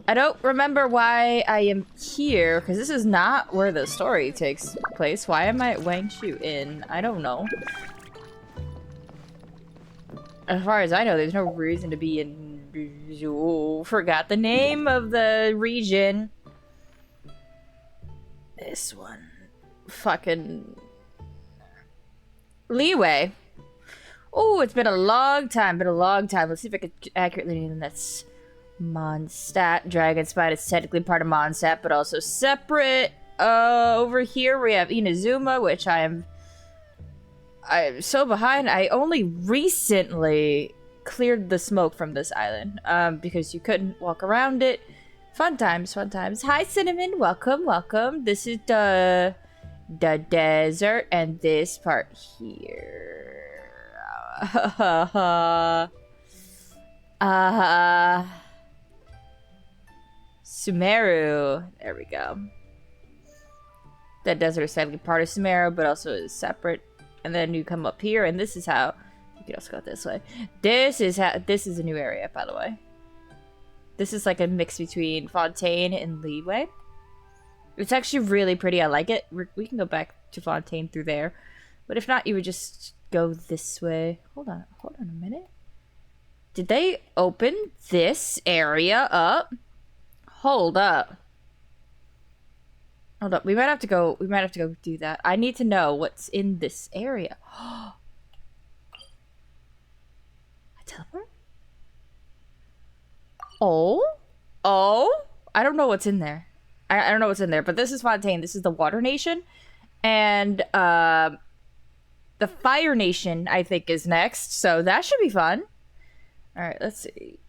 I don't remember why I am here, because this is not where the story takes place. Why am I at Wangshu Inn? I don't know. As far as I know, there's no reason to be in... Oh, forgot the name of the region. This one. Fucking... Leeway. Oh, it's been a long time. Let's see if I can accurately name that's Mondstadt. Dragonspine is technically part of Mondstadt, but also separate. Over here we have Inazuma, which I'm so behind. I only recently cleared the smoke from this island, because you couldn't walk around it. Fun times, fun times. Hi, Cinnamon. Welcome, welcome. This is the desert, and this part here. Sumeru. There we go. The desert is technically part of Sumeru, but also is separate. And then you come up here, and this is how... You can also go this way. This is a new area, by the way. This is like a mix between Fontaine and Leeway. It's actually really pretty. I like it. We can go back to Fontaine through there. But if not, you would just go this way. Hold on a minute. Did they open this area up? Hold up. Hold up. We might have to go do that. I need to know what's in this area. A teleport? Oh? I don't know what's in there. I don't know what's in there, but this is Fontaine. This is the Water Nation. And, the Fire Nation, I think, is next. So that should be fun. Alright, let's see.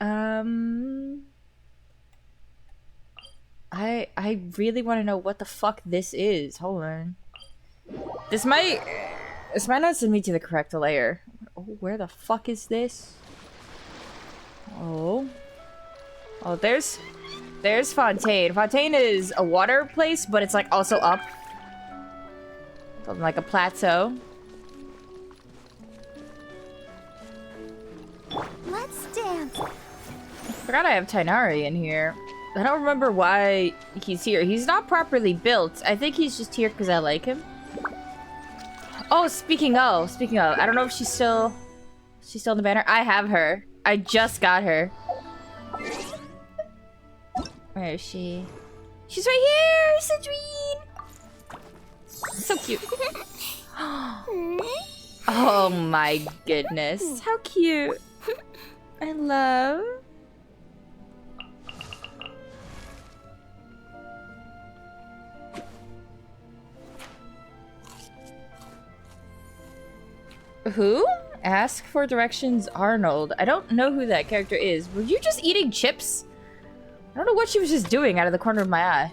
I really want to know what the fuck this is. Hold on. This might not send me to the correct layer. Oh, where the fuck is this? Oh, there's Fontaine. Fontaine is a water place, but it's like also up. Something like a plateau. Let's dance. I forgot I have Tainari in here. I don't remember why he's here. He's not properly built. I think he's just here because I like him. Oh, speaking of, I don't know if she's still in the banner. I have her. I just got her. Where is she? She's right here, Citrine. So cute. Oh my goodness. How cute. I love. Who? Ask for directions, Arnold. I don't know who that character is. Were you just eating chips? I don't know what she was just doing out of the corner of my eye.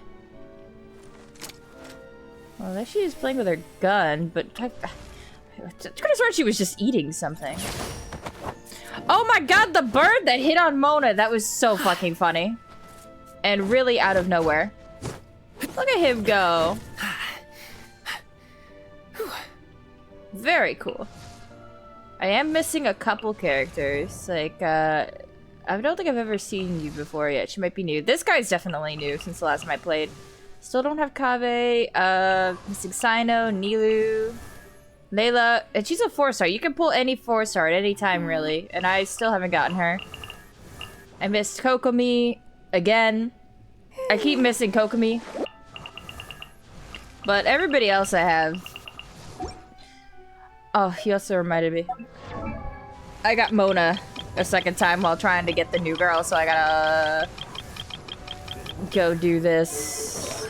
Well, there she is playing with her gun, but I could have sworn she was just eating something. Oh my god, the bird that hit on Mona! That was so fucking funny. And really out of nowhere. Look at him go. Very cool. I am missing a couple characters. Like, I don't think I've ever seen you before yet. She might be new. This guy's definitely new since the last time I played. Still don't have Kaveh. Missing Sino, Nilu, Layla. And she's a 4-star. You can pull any 4-star at any time, really. And I still haven't gotten her. I missed Kokomi again. I keep missing Kokomi. But everybody else I have. Oh, he also reminded me. I got Mona a second time while trying to get the new girl, so I gotta go do this.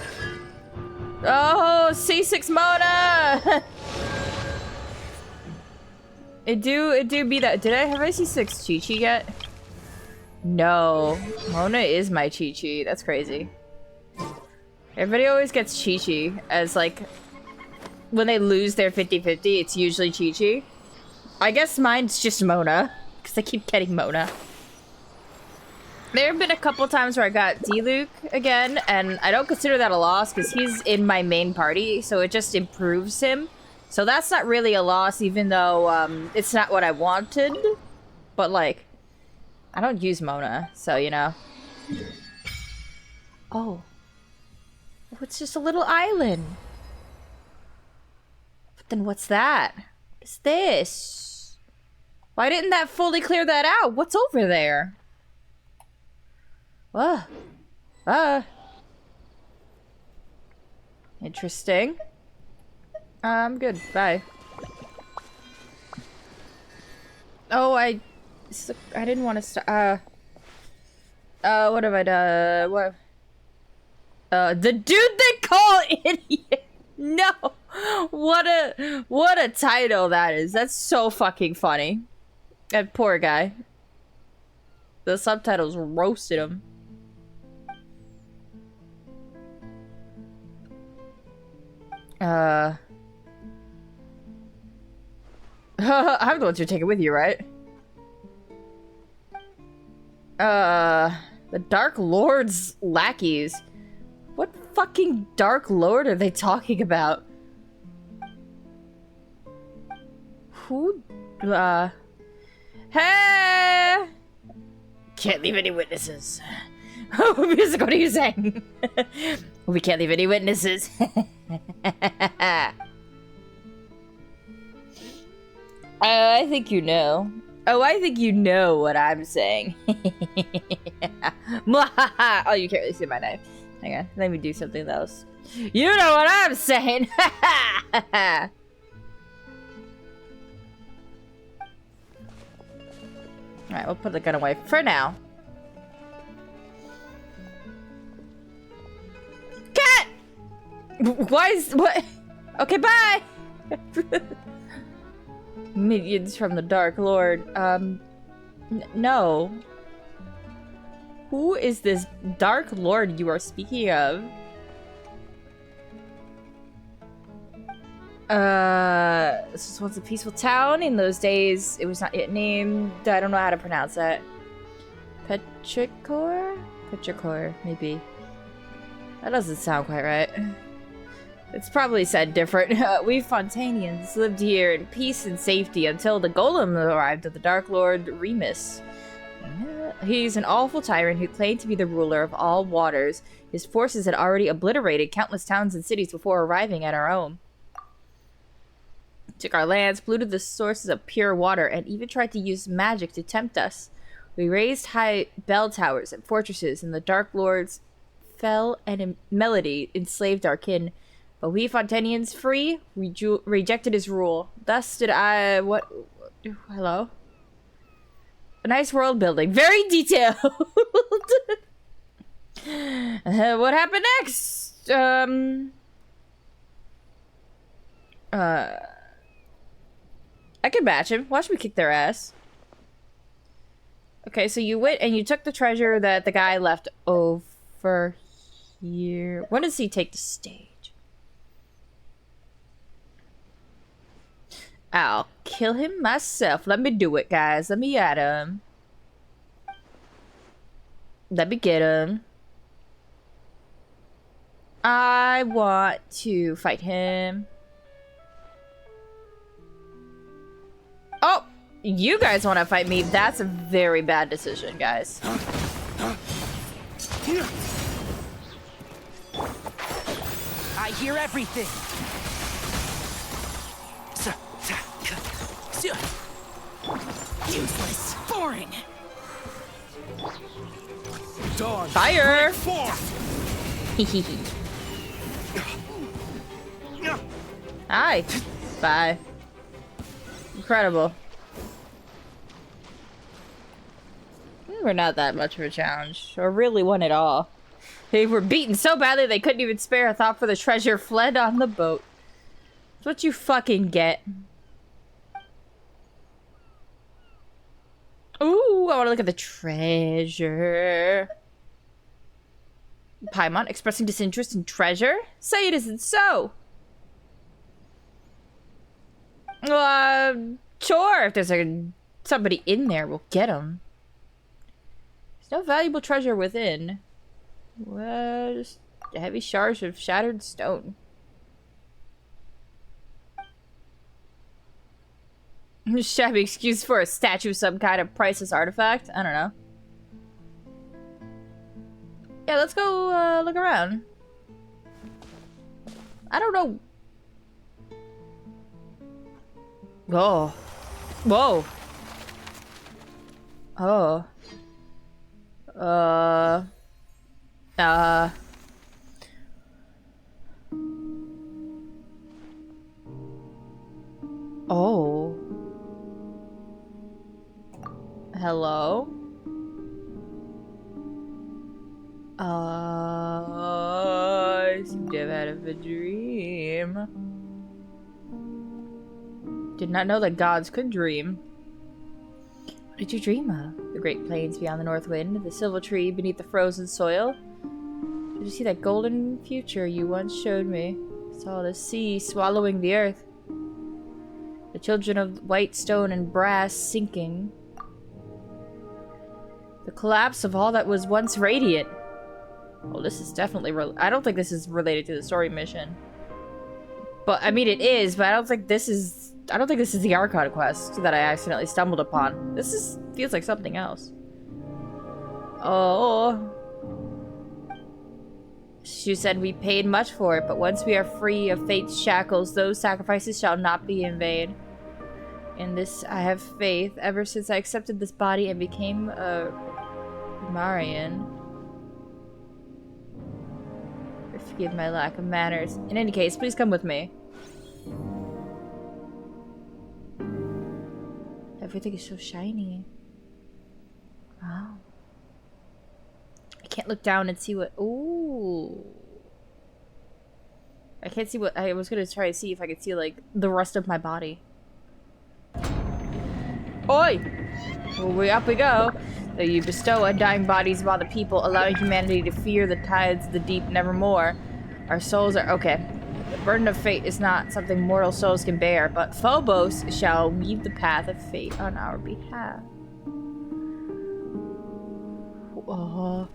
Oh, C6 Mona! it do be that. Have I C6 Chi-Chi yet? No. Mona is my Chi-Chi. That's crazy. Everybody always gets Chi-Chi as like when they lose their 50-50, it's usually Chi-Chi. I guess mine's just Mona, because I keep getting Mona. There have been a couple times where I got Diluc again, and I don't consider that a loss, because he's in my main party, so it just improves him. So that's not really a loss, even though it's not what I wanted. But, like, I don't use Mona, so, you know. Oh. Oh, it's just a little island. But then what's that? What is this? Why didn't that fully clear that out? What's over there? Interesting. I'm good. Bye. Oh, I didn't want to start. What have I done? What? The dude they call idiot. No. What a title that is. That's so fucking funny. That poor guy. The subtitles roasted him. I'm the ones who take it with you, right? The Dark Lord's lackeys. What fucking Dark Lord are they talking about? Who, hey! Can't leave any witnesses. Music, what are you saying? We can't leave any witnesses. I think you know. Oh, I think you know what I'm saying. Oh, you can't really see my knife. Hang on, let me do something else. You know what I'm saying. Alright, we'll put the gun away for now. Cat! Why is... what? Okay, bye! Minions from the Dark Lord. No. Who is this Dark Lord you are speaking of? This was once a peaceful town. In those days, it was not yet named. I don't know how to pronounce that. Petrichor? Petrichor, maybe. That doesn't sound quite right. It's probably said different. We Fontanians lived here in peace and safety until the golem arrived of the Dark Lord Remus. He's an awful tyrant who claimed to be the ruler of all waters. His forces had already obliterated countless towns and cities before arriving at our home. Took our lands, polluted the sources of pure water, and even tried to use magic to tempt us. We raised high bell towers and fortresses, and the Dark Lords fell and in melody enslaved our kin. But we Fontanians free rejected his rule. Thus did I... What? Hello? A nice world building. Very detailed. What happened next? I can match him. Watch me kick their ass. Okay, so you went and you took the treasure that the guy left over here. When does he take the stage? I'll kill him myself. Let me do it, guys. Let me at him. Let me get him. I want to fight him. Oh! You guys want to fight me? That's a very bad decision, guys. I hear everything. Useless. Boring. Dawn. Fire! Hi. Bye. Incredible. We're not that much of a challenge, or really one at all. They were beaten so badly they couldn't even spare a thought for the treasure, fled on the boat. That's what you fucking get. Ooh, I want to look at the treasure. Paimon expressing disinterest in treasure? Say it isn't so. Sure, if there's somebody in there, we'll get him. There's no valuable treasure within. Well, just a heavy shards of shattered stone. Shabby excuse for a statue of some kind of priceless artifact? I don't know. Yeah, let's go look around. I don't know. Oh. Whoa. Oh. Uh. Oh. Hello? I seem to have had a dream. Did not know that gods could dream. What did you dream of? The great plains beyond the north wind, the silver tree beneath the frozen soil. Did you see that golden future you once showed me? Saw the sea swallowing the earth. The children of white stone and brass sinking. The collapse of all that was once radiant. Well, this is definitely I don't think this is related to the story mission. But, I mean, it is, but I don't think this is the Archon quest that I accidentally stumbled upon. This feels like something else. Oh. She said we paid much for it, but once we are free of fate's shackles, those sacrifices shall not be in vain. In this I have faith. Ever since I accepted this body and became a Marian. Forgive my lack of manners. In any case, please come with me. Everything is so shiny. Wow. I can't look down and see what... Ooh. I can't see what... I was gonna try to see if I could see, like, the rest of my body. Oi! Well, up we go. Though you bestow undying bodies upon the people, allowing humanity to fear the tides of the deep nevermore. Our souls are... Okay. The burden of fate is not something mortal souls can bear, but Phobos shall weave the path of fate on our behalf. Oh,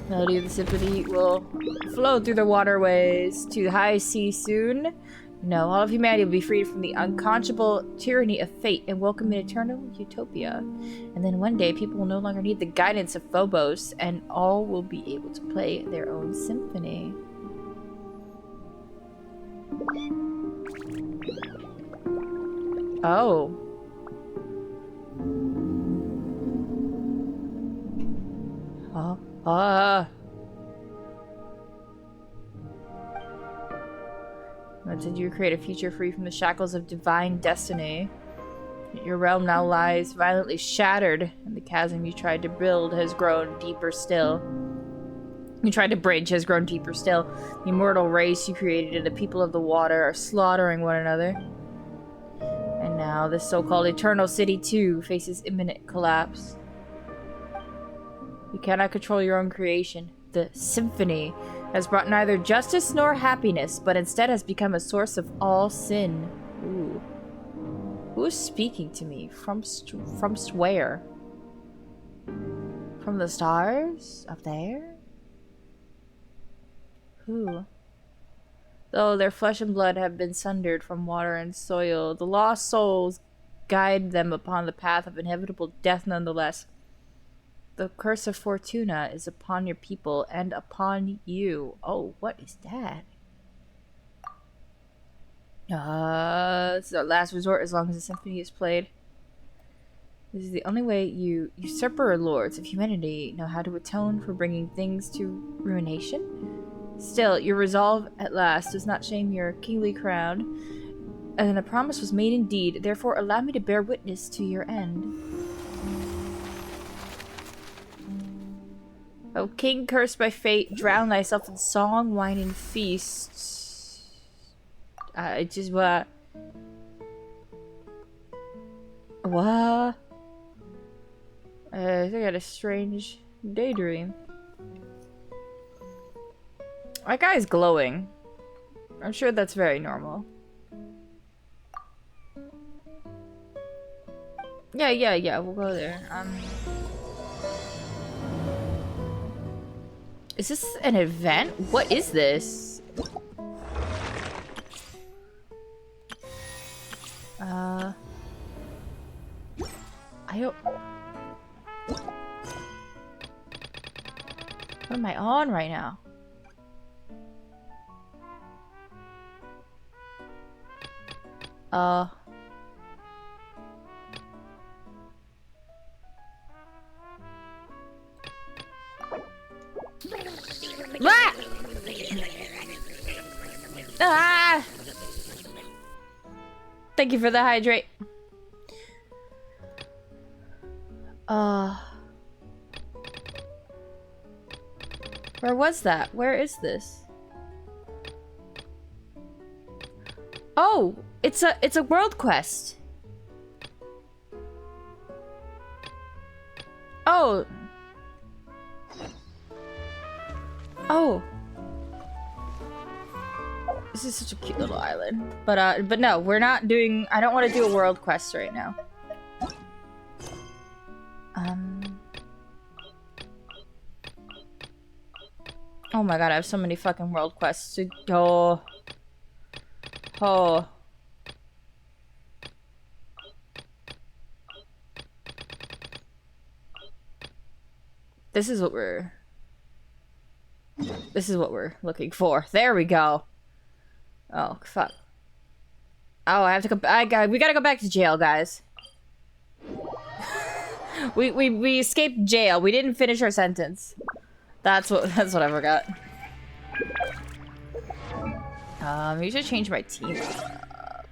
melody of the symphony will flow through the waterways to the high sea soon. No, all of humanity will be freed from the unconscionable tyranny of fate and welcome an eternal utopia. And then one day, people will no longer need the guidance of Phobos, and all will be able to play their own symphony. Oh. What did you create a future free from the shackles of divine destiny? Your realm now lies violently shattered, and the chasm you tried to build has grown deeper still. You tried to bridge has grown deeper still. The immortal race you created and the people of the water are slaughtering one another. And now this so-called eternal city too faces imminent collapse. You cannot control your own creation. The symphony has brought neither justice nor happiness, but instead has become a source of all sin. Ooh. Who is speaking to me? From where? From the stars? Up there? Who? Though their flesh and blood have been sundered from water and soil, the lost souls guide them upon the path of inevitable death nonetheless. The curse of Fortuna is upon your people and upon you. Oh, what is that? This is our last resort as long as the symphony is played. This is the only way you usurper lords of humanity know how to atone for bringing things to ruination. Still, your resolve at last does not shame your kingly crown, and a promise was made indeed. Therefore, allow me to bear witness to your end. O king cursed by fate, drown thyself in song, wine, and feasts. It just what? What? I think I had a strange daydream. That guy's glowing. I'm sure that's very normal. Yeah, we'll go there. Is this an event? What is this? I don't... What am I on right now? Ah! Ah! Thank you for the hydrate. Where was that? Where is this? Oh, it's a world quest. Oh. Oh. This is such a cute little island. But no, we're not doing, I don't want to do a world quest right now. Oh my god, I have so many fucking world quests to go. Oh. This is what we're looking for. There we go. Oh, fuck. Oh, I have to go. We gotta go back to jail, guys. we escaped jail. We didn't finish our sentence. That's what I forgot. You should change my team up.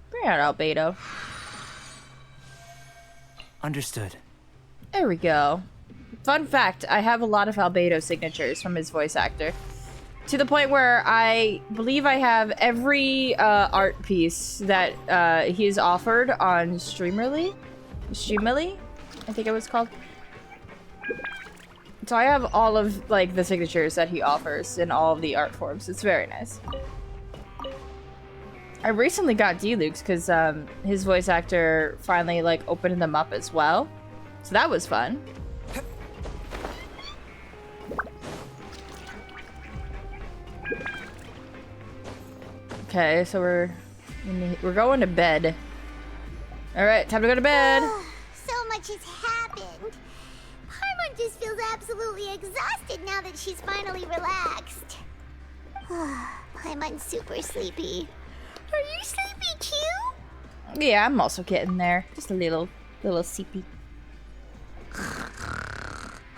Bring out Albedo. Understood. There we go. Fun fact, I have a lot of Albedo signatures from his voice actor. To the point where I believe I have every art piece that he's offered on Streamerly? Streamerly? I think it was called. So I have all of like the signatures that he offers in all of the art forms. It's very nice. I recently got Deluxe because his voice actor finally like opened them up as well. So that was fun. Okay, so we're going to bed. All right, time to go to bed. So much has happened. Paimon just feels absolutely exhausted now that she's finally relaxed. Paimon's super sleepy. Are you sleepy too? Yeah, I'm also getting there. Just a little sleepy.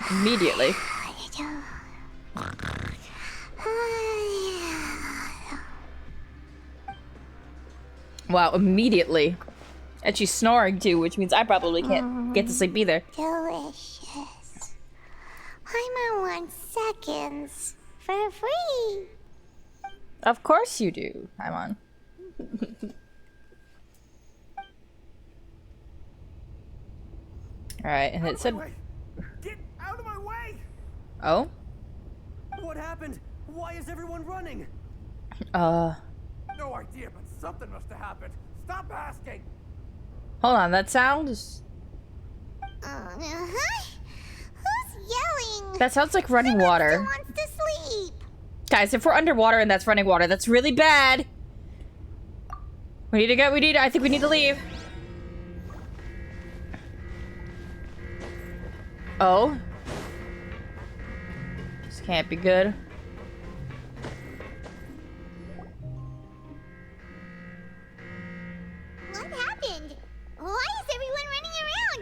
Immediately. Wow, immediately. And she's snoring too, which means I probably can't get to sleep either. Delicious. Paimon wants seconds for free. Of course you do, Paimon. Alright, and it said... Get out of my way! Oh? What happened? Why is everyone running? No idea, but something must have happened. Stop asking! Hold on, that sound is... Who's yelling? That sounds like running Someone water. still wants to sleep. Guys, if we're underwater and that's running water, that's really bad. I think we need to leave. Oh. This can't be good. What happened? Why is everyone running around?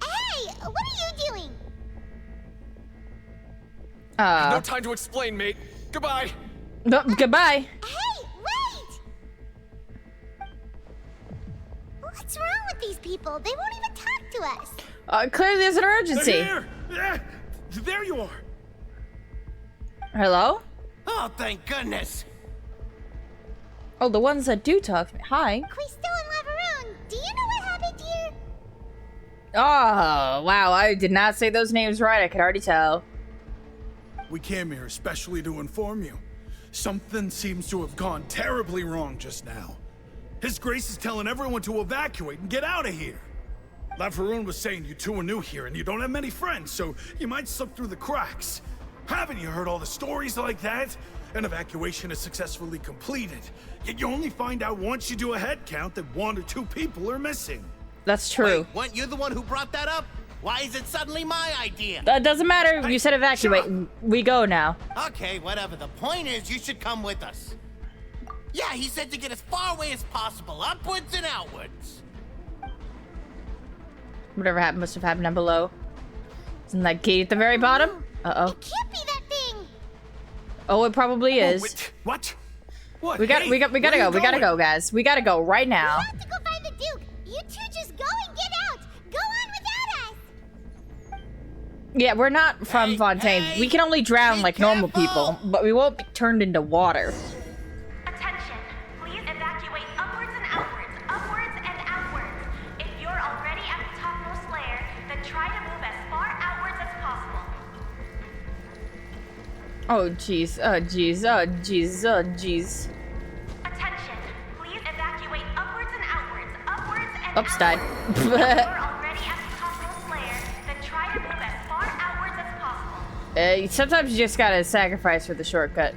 Hey, what are you doing? No time to explain, mate. Goodbye. No, goodbye. Hey, wait! What's wrong with these people? They won't even talk to us. Clearly there's an urgency. Here! There you are! Hello? Oh, thank goodness. Oh, the ones that do talk to me. Hi. Crystal and Laveroon, do you know what happened here? Oh, wow. I did not say those names right. I could already tell. We came here especially to inform you. Something seems to have gone terribly wrong just now. His Grace is telling everyone to evacuate and get out of here. Laveroon was saying you two are new here and you don't have many friends, so you might slip through the cracks. Haven't you heard all the stories like that? An evacuation is successfully completed. Yet you only find out once you do a head count that 1 or 2 people are missing. That's true. Wait, weren't you the one who brought that up? Why is it suddenly my idea? That doesn't matter. You said evacuate. We go now. Okay, whatever. The point is, you should come with us. Yeah, he said to get as far away as possible, upwards and outwards. Whatever happened must have happened down below. Isn't that gate at the very bottom? Uh-oh. It can't be that thing. Oh, it probably Oh, is. wait, what? What? We gotta Hey, go. where are you We gotta going? go, guys. We gotta go right now. We have to go find the Duke. You two just go and get out. Go on without us. Yeah, we're not from Hey, Fontaine. hey, We can only drown be like normal careful. people, but we won't be turned into water. Attention, please evacuate upwards and outwards, upwards and outwards. If you're already at the topmost layer, then try to move as far outwards as possible. Oh, jeez. Oh, jeez. Oh, jeez. Oh, jeez. Attention, please evacuate upwards and outwards, upwards and Oops, died. outwards. If you're already at the topmost layer, then try to move as far outwards as possible. Sometimes you just gotta sacrifice for the shortcut.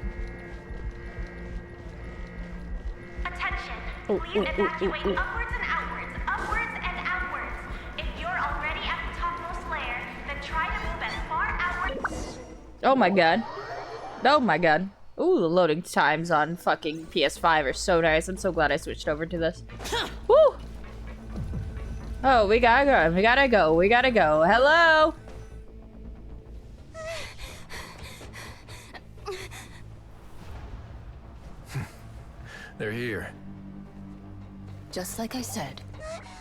Attention, Ooh, please ooh, ooh, evacuate ooh, ooh. upwards and outwards, upwards and outwards. If you're already at the topmost layer, then try to move as far outwards. Oh my god. Oh my god. Ooh, the loading times on fucking PS5 are so nice. I'm so glad I switched over to this. Woo! Oh, we gotta go. We gotta go. We gotta go. Hello? They're here. Just like I said.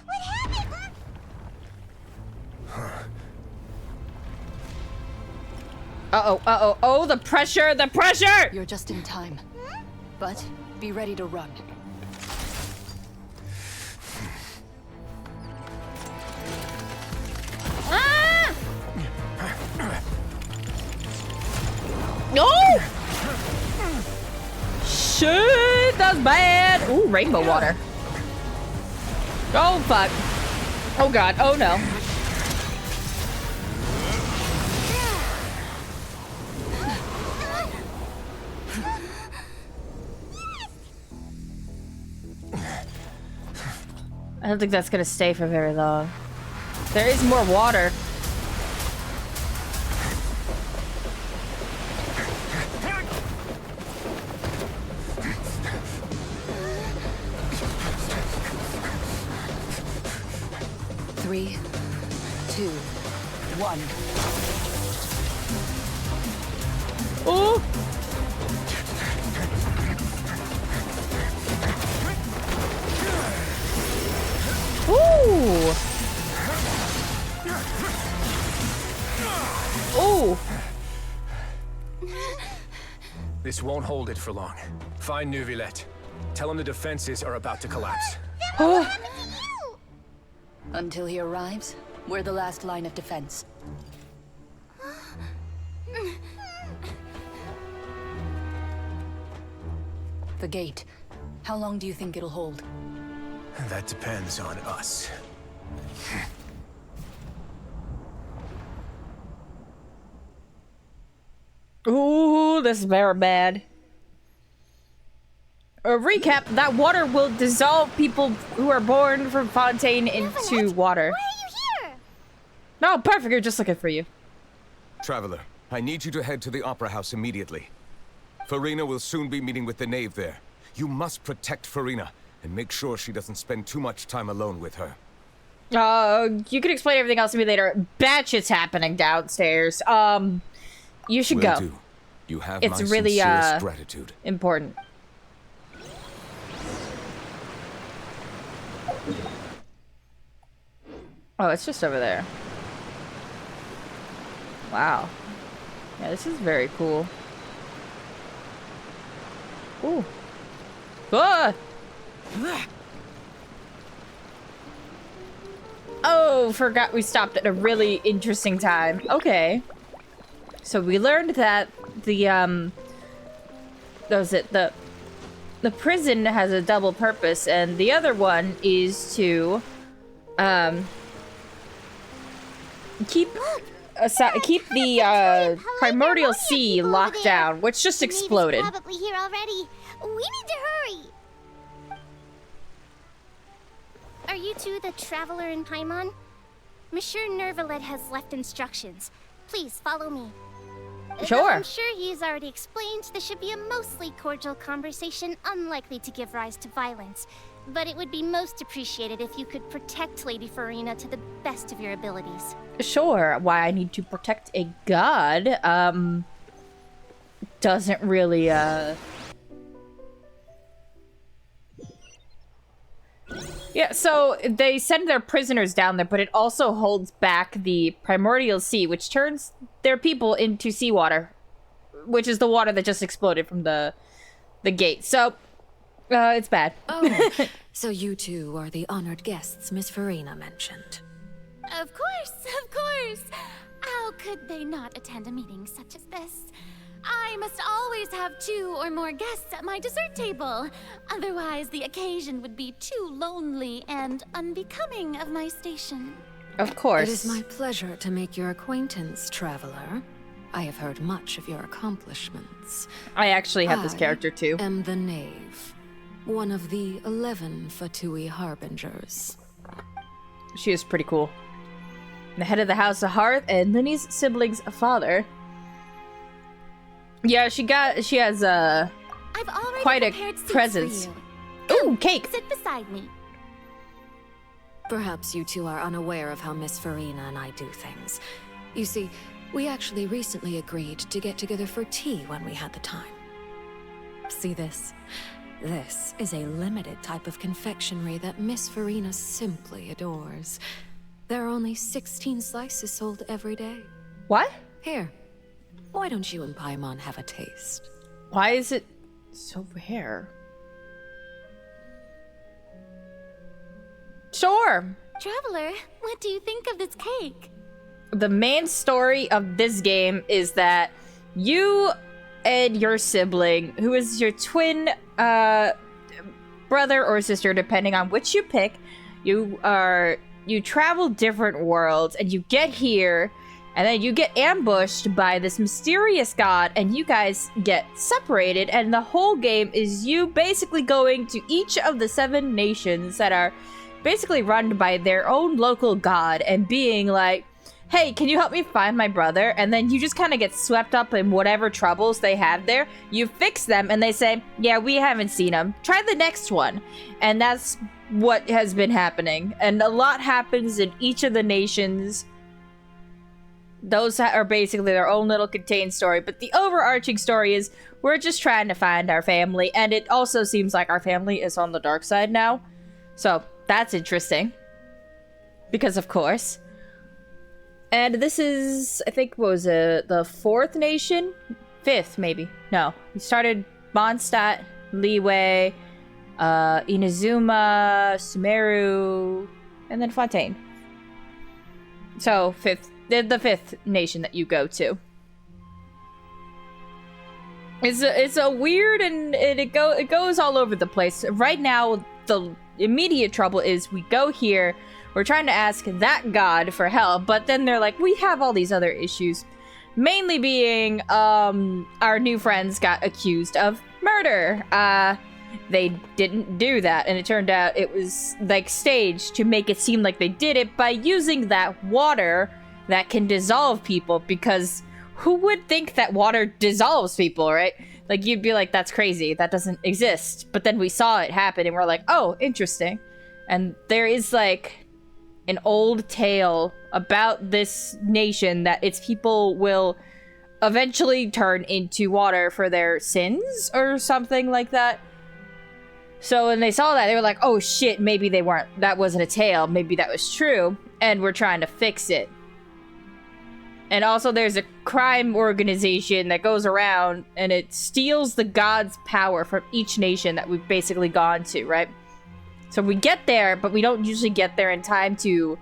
What happened? Uh-oh, uh-oh. Oh, the pressure, the pressure! You're just in time. But be ready to run. Ah! No! Shit, that's bad. Ooh, rainbow water. Oh, fuck. Oh, God. Oh, no. I don't think that's gonna stay for very long. There is more water. Three, two, one. Oh! Ooh! Ooh! This won't hold it for long. Find Neuvillette. Tell him the defenses are about to collapse. Oh! Until he arrives, we're the last line of defense. The gate. How long do you think it'll hold? That depends on us. Ooh, this is very bad. A recap, that water will dissolve people who are born from Fontaine into water. Why are you here? No, perfect, you're just looking for you. Traveler, I need you to head to the Opera House immediately. Farina will soon be meeting with the knave there. You must protect Farina and make sure she doesn't spend too much time alone with her. You can explain everything else to me later. Bad shit's happening downstairs. You should Will go. do. You have It's my really, sincerest gratitude. Important. Oh, it's just over there. Wow. Yeah, this is very cool. Ooh. Ah! Oh, forgot we stopped at a really interesting time. Okay. So we learned that the the prison has a double purpose, and the other one is to keep keep the primordial sea locked down, which just The Knave is exploded. probably here already. We need to hurry. Are you two the traveler in Paimon? Monsieur Nervalet has left instructions. Please follow me. Sure. Though I'm sure he's already explained this should be a mostly cordial conversation, unlikely to give rise to violence. But it would be most appreciated if you could protect Lady Farina to the best of your abilities. Sure. Why I need to protect a god, doesn't really, Yeah, so they send their prisoners down there, but it also holds back the primordial sea, which turns their people into seawater, which is the water that just exploded from the gate. So, it's bad. Oh, so you two are the honored guests Miss Farina mentioned. Of course, of course. How could they not attend a meeting such as this? I must always have 2 or more guests at my dessert table. Otherwise, the occasion would be too lonely and unbecoming of my station. Of course. It is my pleasure to make your acquaintance, traveler. I have heard much of your accomplishments. I actually have this character too. I am the Knave, one of the 11 Fatui Harbingers. She is pretty cool. The head of the House of Hearth and Linny's sibling's father. Yeah, she has I've already quite a prepared seats presence. for you. Ooh, cake! Sit beside me. Perhaps you two are unaware of how Miss Farina and I do things. You see, we actually recently agreed to get together for tea when we had the time. See this? This is a limited type of confectionery that Miss Farina simply adores. There are only 16 slices sold every day. What? Here, why don't you and Paimon have a taste? Why is it so rare? Sure. Traveler, what do you think of this cake? The main story of this game is that you and your sibling, who is your twin brother or sister, depending on which you pick, you travel different worlds and you get here and then you get ambushed by this mysterious god and you guys get separated, and the whole game is you basically going to each of the 7 nations that are basically run by their own local god and being like, hey, can you help me find my brother? And then you just kind of get swept up in whatever troubles they have there. You fix them and they say, yeah, we haven't seen him. Try the next one. And that's what has been happening. And a lot happens in each of the nations. Those are basically their own little contained story. But the overarching story is we're just trying to find our family. And it also seems like our family is on the dark side now. So that's interesting. Because of course. And this is, I think, what was it, the 4th nation? 5th, maybe. No. We started Mondstadt, Liyue, Inazuma, Sumeru, and then Fontaine. So, the 5th nation that you go to. It's a weird, and it goes all over the place. Right now, the immediate trouble is we go here, we're trying to ask that god for help, but then they're like, we have all these other issues. Mainly being, our new friends got accused of murder. They didn't do that, and it turned out it was, like, staged to make it seem like they did it by using that water that can dissolve people, because who would think that water dissolves people, right? Like, you'd be like, that's crazy, that doesn't exist. But then we saw it happen, and we're like, oh, interesting. And there is, like, an old tale about this nation that its people will eventually turn into water for their sins or something like that. So when they saw that, they were like, oh shit, maybe that wasn't a tale, maybe that was true, and we're trying to fix it. And also there's a crime organization that goes around and it steals the god's power from each nation that we've basically gone to, right? So we get there, but we don't usually get there in time to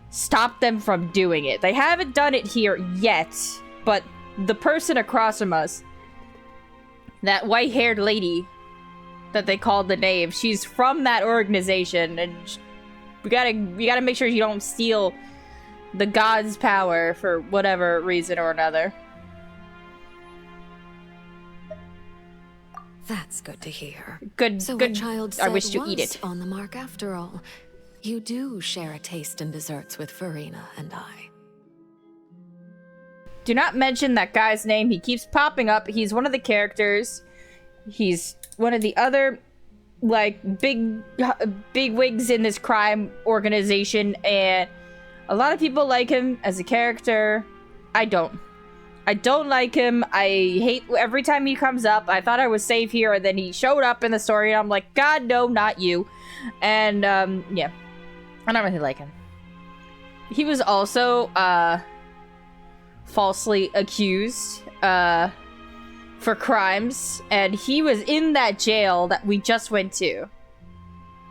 stop them from doing it. They haven't done it here yet, but the person across from us, that white-haired lady that they called the Knave, she's from that organization, and we gotta make sure you don't steal the god's power for whatever reason or another. That's good to hear. Good, So good. what child I said wish to was eat it. on the mark after all. You do share a taste in desserts with Farina and I. Do not mention that guy's name. He keeps popping up. He's one of the characters. He's one of the other, like, big wigs in this crime organization, and a lot of people like him as a character. I don't like him. I hate every time he comes up. I thought I was safe here, and then he showed up in the story, and I'm like, God, no, not you. And, yeah. I don't really like him. He was also, falsely accused, for crimes, and he was in that jail that we just went to.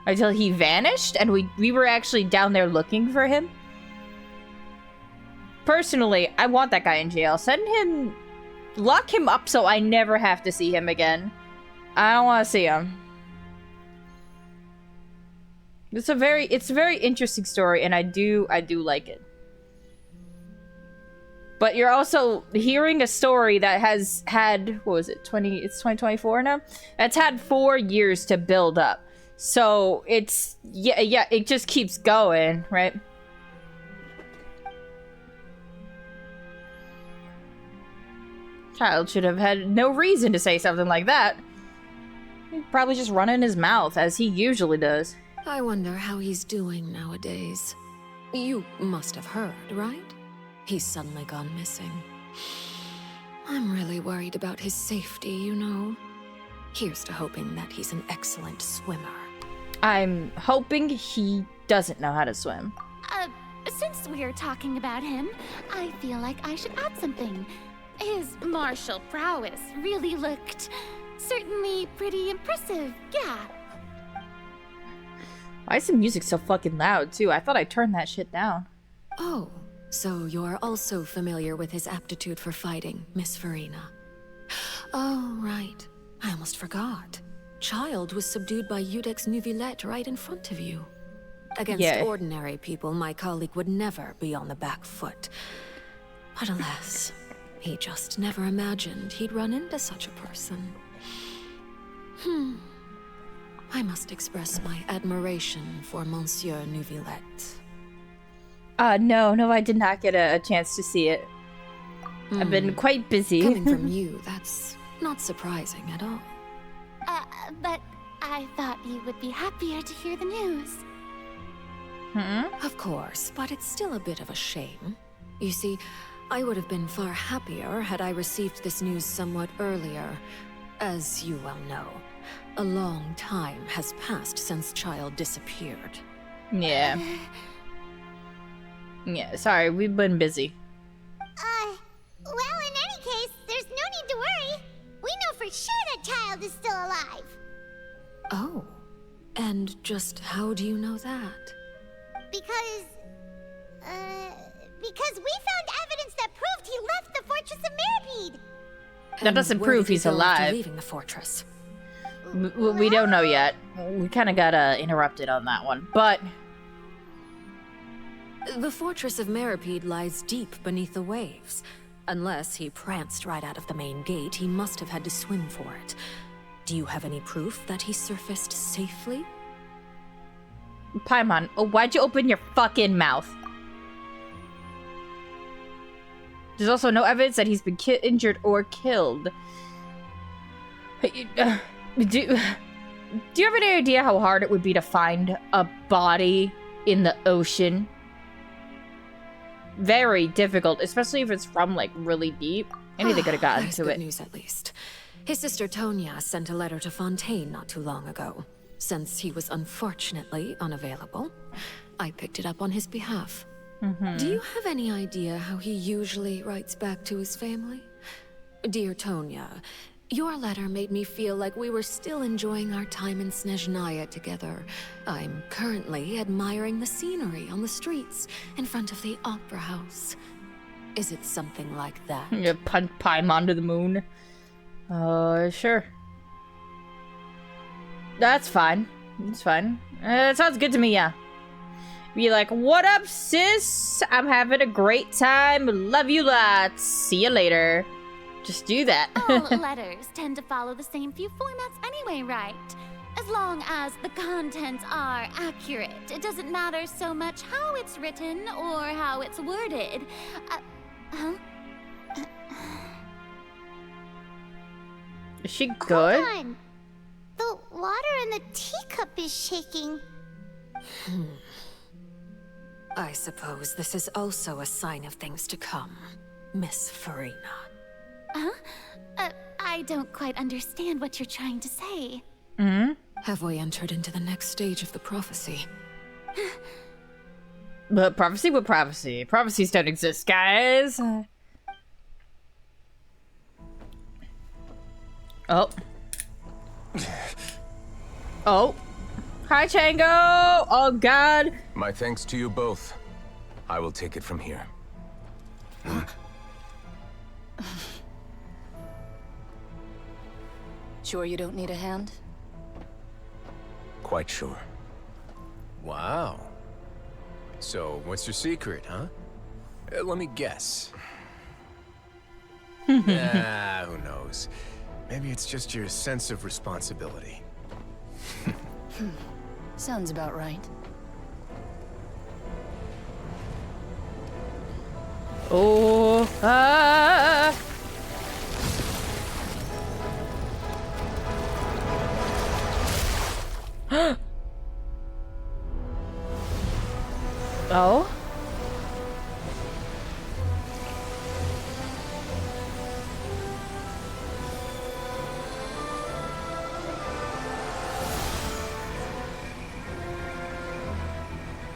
Until he vanished, and we were actually down there looking for him. Personally, I want that guy in jail. Lock him up so I never have to see him again. I don't want to see him. It's a very interesting story, and I do like it. But you're also hearing a story that has had, what was it, it's 2024 now? That's had 4 years to build up. So it's, yeah, it just keeps going, right? Child should have had no reason to say something like that. He'd probably just run in his mouth, as he usually does. I wonder how he's doing nowadays. You must have heard, right? He's suddenly gone missing. I'm really worried about his safety, you know. Here's to hoping that he's an excellent swimmer. I'm hoping he doesn't know how to swim. Since we're talking about him, I feel like I should add something. His martial prowess really looked certainly pretty impressive, yeah. Why is the music so fucking loud, too? I thought I turned that shit down. Oh, so you're also familiar with his aptitude for fighting, Miss Farina. Oh, right. I almost forgot. Child was subdued by Udex Neuvillette right in front of you. Against ordinary people, my colleague would never be on the back foot. But alas, he just never imagined he'd run into such a person. I must express my admiration for Monsieur Neuvillette. No, I did not get a chance to see it. I've been quite busy. Coming from you, that's not surprising at all. But I thought you would be happier to hear the news. Of course, but it's still a bit of a shame. You see, I would have been far happier had I received this news somewhat earlier. As you well know, a long time has passed since Child disappeared. Yeah. Yeah, sorry, we've been busy. Well, in any case, there's no need to worry. We know for sure that Child is still alive. Oh, and just how do you know that? Because we found evidence that proved he left the Fortress of Mirapede. That doesn't prove he's alive. Leaving the fortress. We don't know yet. We kind of got interrupted on that one, but... The Fortress of Mirapede lies deep beneath the waves. Unless he pranced right out of the main gate, he must have had to swim for it. Do you have any proof that he surfaced safely? Paimon, why'd you open your fucking mouth? There's also no evidence that he's been injured or killed. Do you have any idea how hard it would be to find a body in the ocean? Very difficult, especially if it's from, like, really deep. I think they could have gotten to it. Good news, at least. His sister Tonya sent a letter to Fontaine not too long ago. Since he was unfortunately unavailable, I picked it up on his behalf. Do you have any idea how he usually writes back to his family? Dear Tonya, your letter made me feel like we were still enjoying our time in Snezhnaya together. I'm currently admiring the scenery on the streets in front of the Opera House. Is it something like that? Yeah, Paimon to the moon. Sure. That's fine. It's fine. It sounds good to me, yeah. Be like, what up, sis? I'm having a great time. Love you lots. See you later. Just do that. All letters tend to follow the same few formats anyway, right? As long as the contents are accurate, it doesn't matter so much how it's written or how it's worded. Huh? Is she good? Hold on. The water in the teacup is shaking. I suppose this is also a sign of things to come, Miss Farina. Huh? I don't quite understand what you're trying to say. Have we entered into the next stage of the prophecy? But prophecy with prophecy. Prophecies don't exist, guys. Oh. Oh. Hi, Chango! Oh, God. My thanks to you both. I will take it from here. Sure you don't need a hand? Quite sure. Wow. So, what's your secret, huh? Let me guess. Who knows? Maybe it's just your sense of responsibility. Sounds about right. Oh. Ah. Oh?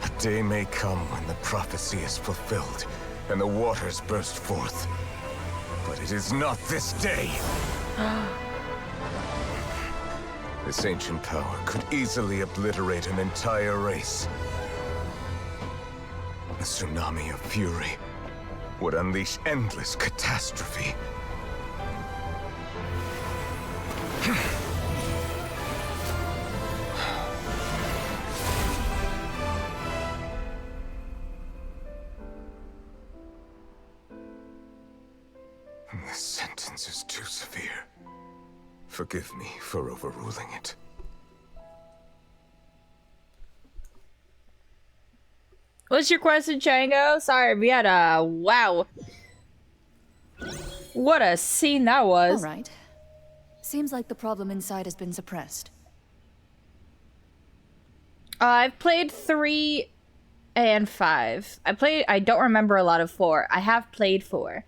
A day may come when the prophecy is fulfilled and the waters burst forth. But it is not this day. This ancient power could easily obliterate an entire race. A tsunami of fury would unleash endless catastrophe. This sentence is too severe. Forgive me for overruling it. What's your question, Chango? Sorry, we had a... Wow. What a scene that was. All right. Seems like the problem inside has been suppressed. I've played 3 and 5. I don't remember a lot of 4. I have played 4.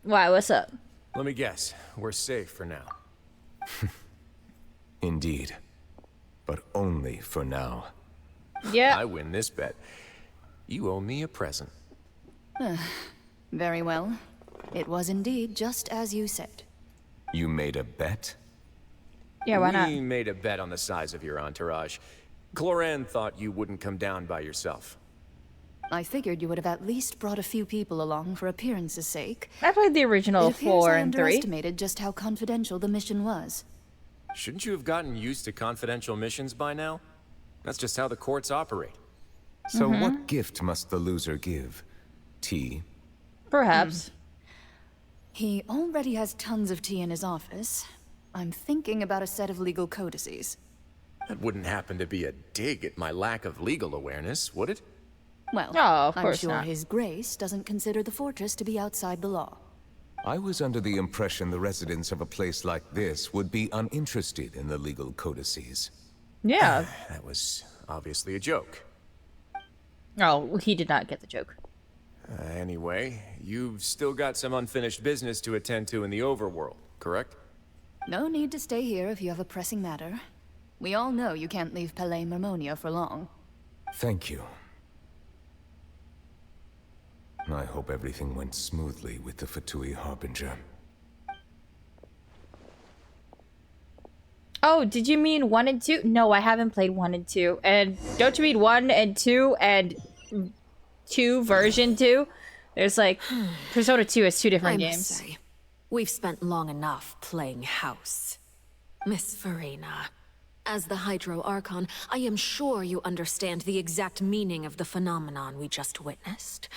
Why, what's up? Let me guess. We're safe for now. Indeed. But only for now. Yeah. I win this bet. You owe me a present. Very well. It was indeed just as you said. You made a bet? Yeah, why not? We made a bet on the size of your entourage. Cloran thought you wouldn't come down by yourself. I figured you would have at least brought a few people along for appearance's sake. I played the original It appears 4 I and 3. underestimated just how confidential the mission was. Shouldn't you have gotten used to confidential missions by now? That's just how the courts operate. So what gift must the loser give? Tea? Perhaps. He already has tons of tea in his office. I'm thinking about a set of legal codices. That wouldn't happen to be a dig at my lack of legal awareness, would it? Well, Oh, of I'm course sure not. His Grace doesn't consider the fortress to be outside the law. I was under the impression the residents of a place like this would be uninterested in the legal codices. Yeah. That was obviously a joke. Oh, he did not get the joke. Anyway, you've still got some unfinished business to attend to in the overworld, correct? No need to stay here if you have a pressing matter. We all know you can't leave Palais Mermonia for long. Thank you. I hope everything went smoothly with the Fatui Harbinger. Oh, did you mean 1 and 2? No, I haven't played 1 and 2. And don't you mean 1 and 2 and 2 version 2? There's like Persona 2 is 2 different I games. must say, we've spent long enough playing house. Miss Farina, As the Hydro Archon, I am sure you understand the exact meaning of the phenomenon we just witnessed.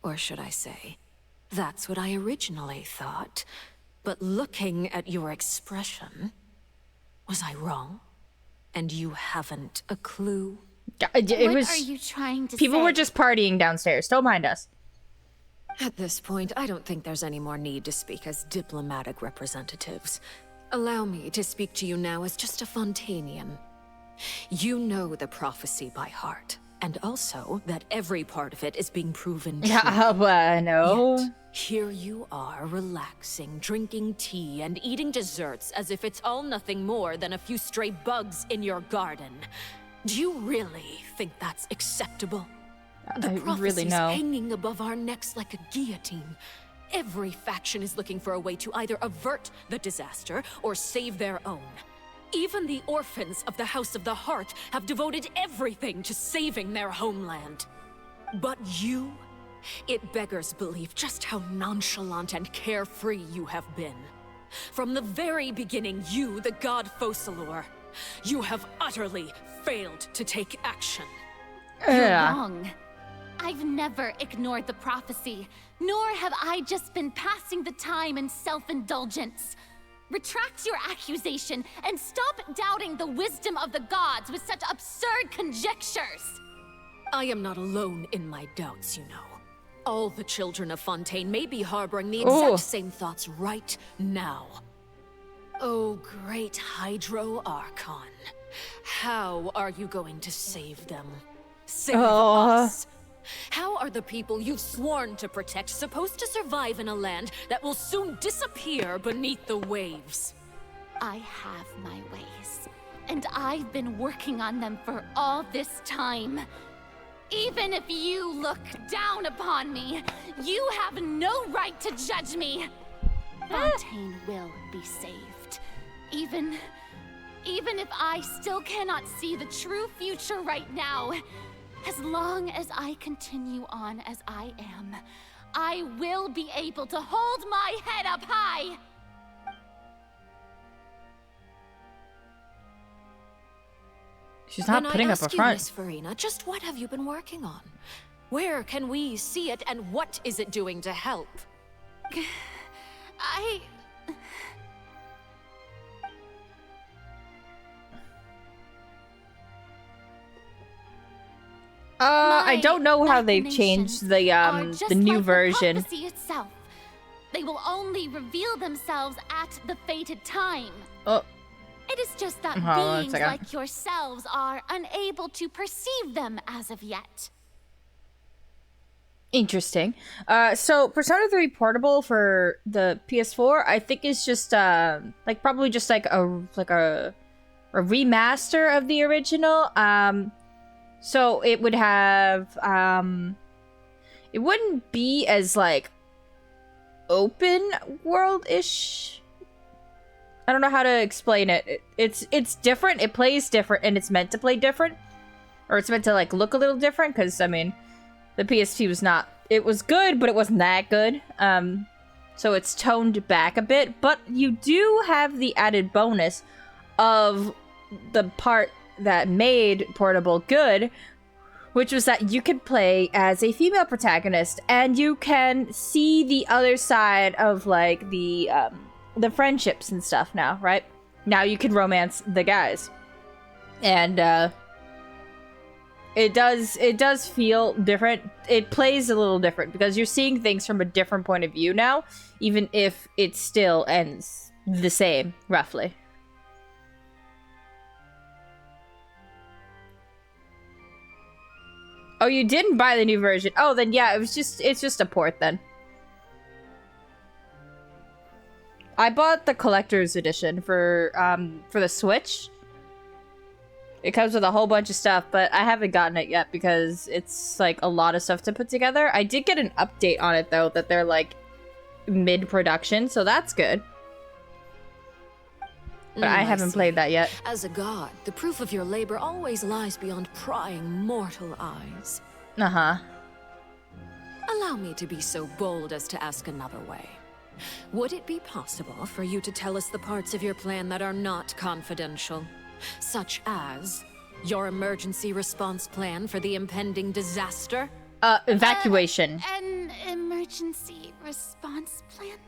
Or should I say, that's what I originally thought. But looking at your expression, was I wrong? And you haven't a clue? It What was, are you trying to people say? were just partying downstairs. Don't mind us. At this point, I don't think there's any more need to speak as diplomatic representatives. Allow me to speak to you now as just a Fontanian. You know the prophecy by heart, and also that every part of it is being proven true. No. Yet, here you are, relaxing, drinking tea, and eating desserts as if it's all nothing more than a few stray bugs in your garden. Do you really think that's acceptable? The I prophecy's really know. hanging above our necks like a guillotine. Every faction is looking for a way to either avert the disaster or save their own. Even the orphans of the House of the Heart have devoted everything to saving their homeland. But you? It beggars belief just how nonchalant and carefree you have been. From the very beginning, you, the god Focalor, you have utterly failed to take action. You're wrong. I've never ignored the prophecy, nor have I just been passing the time in self-indulgence. Retract your accusation and stop doubting the wisdom of the gods with such absurd conjectures. I am not alone in my doubts, you know. All the children of Fontaine may be harboring the exact same thoughts right now. Oh, great Hydro Archon. How are you going to save them? Save us? How are the people you've sworn to protect supposed to survive in a land that will soon disappear beneath the waves? I have my ways, and I've been working on them for all this time. Even if you look down upon me, you have no right to judge me. Fontaine will be saved. Even if I still cannot see the true future right now, as long as I continue on as I am, I will be able to hold my head up high. She's not putting up a front. Miss Farina, just what have you been working on? Where can we see it, and what is it doing to help? I don't know how they've changed the new version. The prophecy itself. They will only reveal themselves at the fated time. Oh. It is just that beings like yourselves are unable to perceive them as of yet. Interesting. So Persona 3 Portable for the PS4, I think is just probably just like a remaster of the original. So it would have it wouldn't be as like open world-ish. I don't know how to explain it. It's different. It plays different, and it's meant to play different, or it's meant to like look a little different. Because I mean, the PSP was not. It was good, but it wasn't that good. So it's toned back a bit. But you do have the added bonus of the part that made Portable good, which was that you could play as a female protagonist, and you can see the other side of like the friendships and stuff now, right? Now you can romance the guys. And it does feel different. It plays a little different because you're seeing things from a different point of view now, even if it still ends the same, roughly. Oh, you didn't buy the new version. Oh, then yeah, it's just a port then. I bought the collector's edition for the Switch. It comes with a whole bunch of stuff, but I haven't gotten it yet because it's like a lot of stuff to put together. I did get an update on it though, that they're like mid-production, so that's good. But I haven't played that yet. As a god, the proof of your labor always lies beyond prying mortal eyes. Uh-huh. Allow me to be so bold as to ask another way. Would it be possible for you to tell us the parts of your plan that are not confidential? such as your emergency response plan for the impending disaster? Evacuation. An emergency response plan?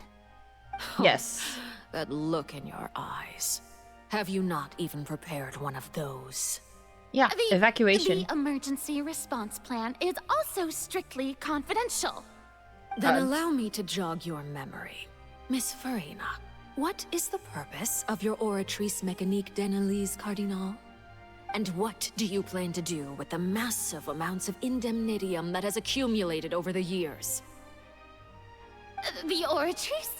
Yes. That look in your eyes. Have you not even prepared one of those? Yeah, evacuation. The emergency response plan is also strictly confidential. Then allow me to jog your memory. Miss Farina, what is the purpose of your Oratrice Mécanique d'Analyse Cardinal? And what do you plan to do with the massive amounts of indemnitium that has accumulated over the years? The Oratrice?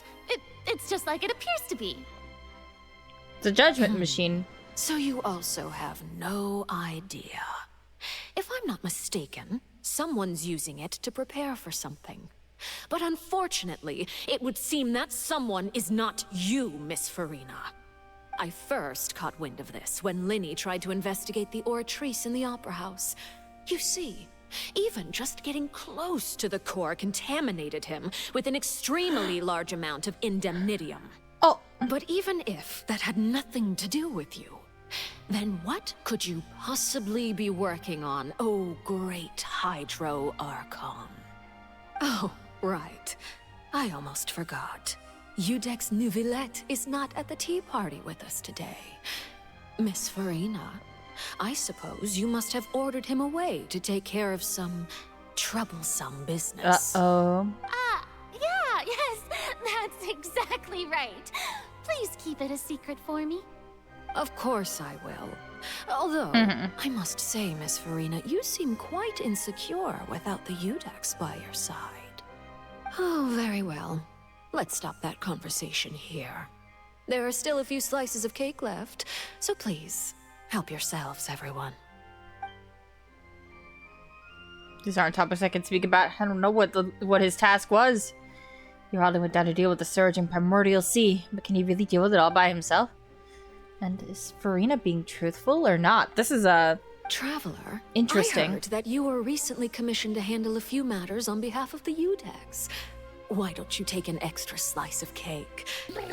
It's just like it appears to be. It's a judgment machine. So you also have no idea. If I'm not mistaken, someone's using it to prepare for something. But unfortunately, it would seem that someone is not you, Miss Farina. I first caught wind of this when Linny tried to investigate the Oratrice in the Opera House. You see, even just getting close to the core contaminated him with an extremely large amount of indemnitium. Oh. But even if that had nothing to do with you, then what could you possibly be working on, oh great Hydro Archon? Oh, right. I almost forgot. Udex Neuvillette is not at the tea party with us today. Miss Farina, I suppose you must have ordered him away to take care of some troublesome business. Uh-oh. Yeah, yes, that's exactly right. Please keep it a secret for me. Of course I will. Although, I must say, Miss Farina, you seem quite insecure without the Udex by your side. Oh, very well. Let's stop that conversation here. There are still a few slices of cake left, so please, help yourselves, everyone. These aren't topics I can speak about. I don't know what his task was. He probably went down to deal with the surge in Primordial Sea, but can he really deal with it all by himself? And is Farina being truthful or not? This is a... Traveler, interesting. I heard that you were recently commissioned to handle a few matters on behalf of the Udex. Why don't you take an extra slice of cake?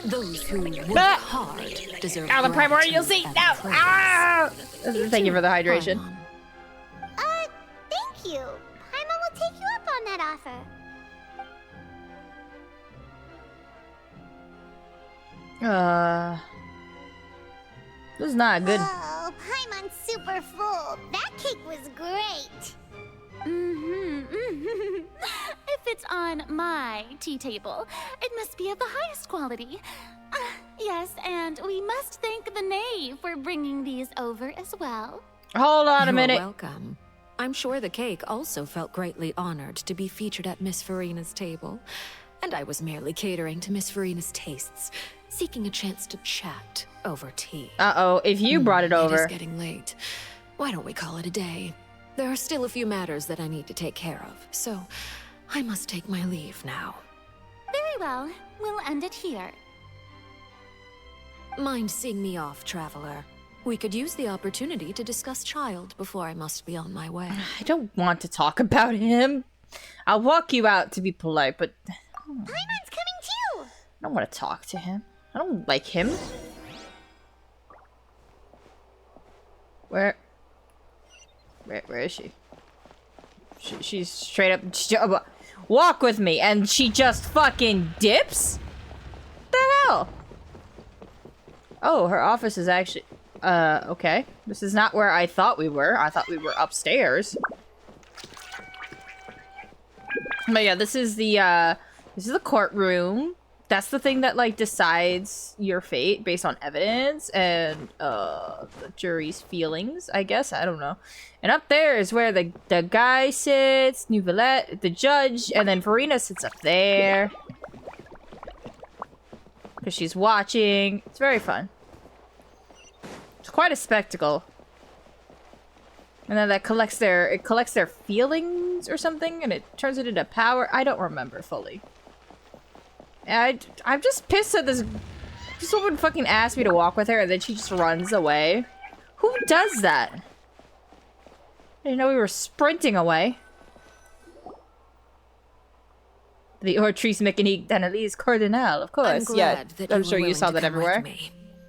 Those who work hard deserve the Primordial Sea! No! Ah! Thank you for the hydration. Thank you. Paimon will take you up on that offer. This is not good. Oh, Paimon's super full. That cake was great. If it's on my tea table, it must be of the highest quality. Yes, and we must thank the knave for bringing these over as well. Hold on a minute. You're welcome. I'm sure the cake also felt greatly honored to be featured at Miss Farina's table. And I was merely catering to Miss Farina's tastes, seeking a chance to chat over tea. Uh-oh, if you brought it over. It is getting late. Why don't we call it a day? There are still a few matters that I need to take care of, so I must take my leave now. Very well. We'll end it here. Mind seeing me off, Traveler? We could use the opportunity to discuss Child before I must be on my way. I don't want to talk about him. I'll walk you out to be polite, but... Paimon's coming too! I don't want to talk to him. I don't like him. Where is she? She's straight up... walk with me, and she just fucking dips? What the hell? Oh, her office is actually... okay. This is not where I thought we were. I thought we were upstairs. But yeah, this is the courtroom. That's the thing that, like, decides your fate based on evidence and, the jury's feelings, I guess. I don't know. And up there is where the guy sits, Neuvillette, the judge, and then Farina sits up there. Because she's watching. It's very fun. It's quite a spectacle. And then it collects their feelings or something, and it turns it into power. I don't remember fully. I'm just pissed that this woman fucking asked me to walk with her, and then she just runs away. Who does that? I didn't know we were sprinting away. The Oratrice Mécanique d'Analyse Cardinal, of course. I'm glad that I'm sure you saw that everywhere.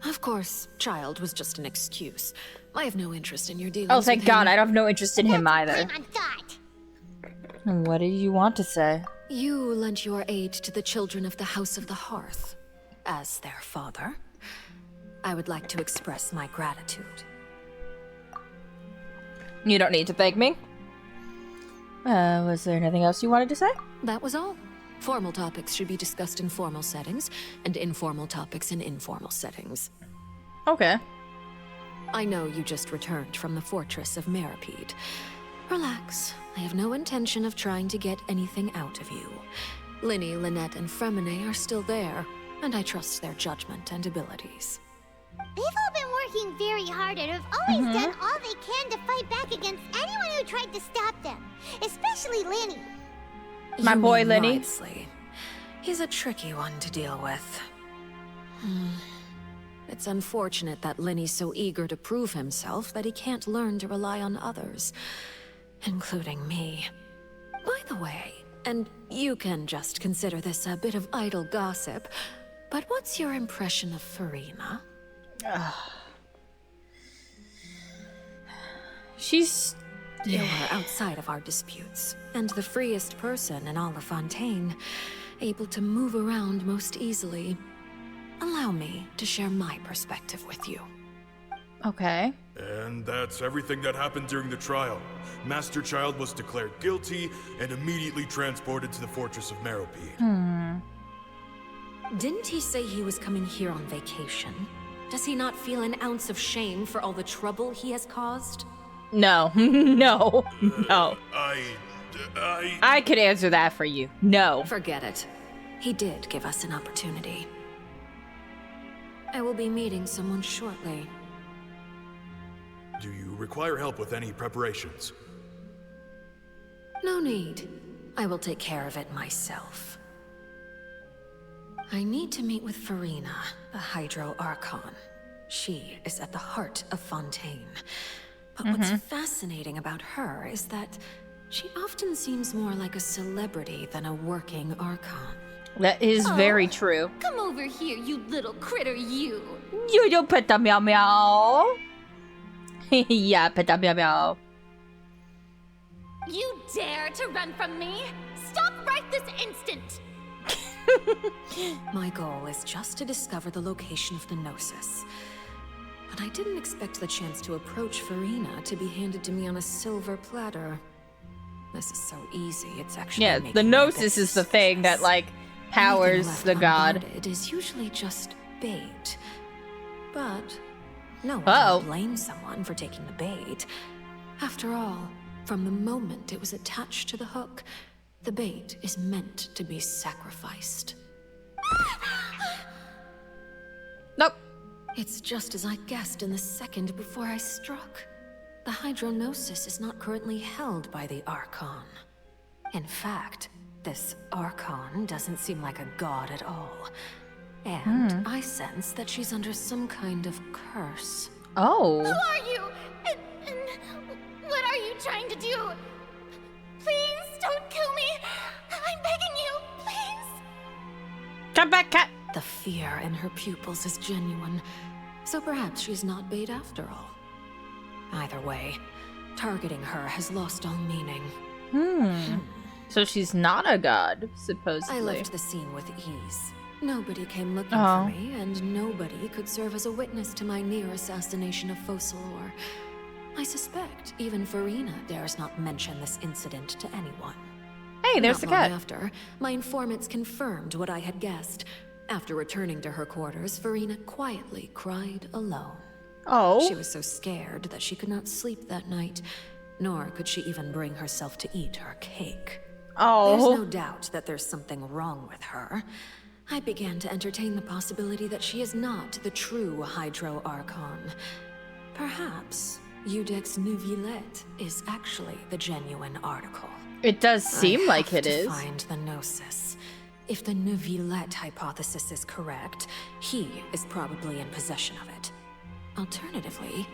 Of course, child was just an excuse. I have no interest in your dealings Oh, with thank him. God, I have no interest in him either. Plan on thought. What do you want to say? You lent your aid to the children of the House of the Hearth. As their father, I would like to express my gratitude. You don't need to thank me. Was there anything else you wanted to say? That was all. Formal topics should be discussed in formal settings, and informal topics in informal settings. Okay. I know you just returned from the fortress of Meripede. Relax. I have no intention of trying to get anything out of you. Linny, Lynette, and Fremine are still there, and I trust their judgment and abilities. They've all been working very hard and have always done all they can to fight back against anyone who tried to stop them. Especially Linny. My boy mean Linny. Wrightsley. He's a tricky one to deal with. It's unfortunate that Linny's so eager to prove himself that he can't learn to rely on others, including me. By the way, and you can just consider this a bit of idle gossip, but what's your impression of Furina? She's... You are outside of our disputes, and the freest person in all of Fontaine, able to move around most easily. Allow me to share my perspective with you. Okay. And that's everything that happened during the trial. Master Child was declared guilty and immediately transported to the Fortress of Meripede. Didn't he say he was coming here on vacation? Does he not feel an ounce of shame for all the trouble he has caused? No. No. No. I could answer that for you. No. Forget it. He did give us an opportunity. I will be meeting someone shortly. Do you require help with any preparations? No need. I will take care of it myself. I need to meet with Furina, the Hydro Archon. She is at the heart of Fontaine. But what's fascinating about her is that she often seems more like a celebrity than a working Archon. That is very true. Come over here, you little critter, you. You peta meow meow. Yeah, peta meow meow. You dare to run from me? Stop right this instant! My goal is just to discover the location of the Gnosis. But I didn't expect the chance to approach Furina to be handed to me on a silver platter. This is so easy, it's actually Yeah, making the me a Gnosis bit is the thing that, like, powers the god. It is usually just bait. But no one Uh-oh. can blame someone for taking the bait. After all, from the moment it was attached to the hook, the bait is meant to be sacrificed. Nope. It's just as I guessed in the second before I struck. The Hydronosis is not currently held by the Archon. In fact, this Archon doesn't seem like a god at all. And I sense that she's under some kind of curse. Oh. Who are you? And what are you trying to do? Please don't kill me. I'm begging you, please. Come back, cat. The fear in her pupils is genuine, so perhaps she's not bait after all. Either way, targeting her has lost all meaning. So she's not a god, supposedly. I left the scene with ease. Nobody came looking for me, and nobody could serve as a witness to my near assassination of Focalor. I suspect even Furina dares not mention this incident to anyone. Hey, there's the Not long cat. after, my informants confirmed what I had guessed. After returning to her quarters, Furina quietly cried alone. Oh. She was so scared that she could not sleep that night, nor could she even bring herself to eat her cake. Oh. There's no doubt that there's something wrong with her. I began to entertain the possibility that she is not the true Hydro Archon. Perhaps Eudex Neuvillette is actually the genuine article. It does seem like it is. Find the Gnosis. If the Neuvillette hypothesis is correct, he is probably in possession of it. Alternatively,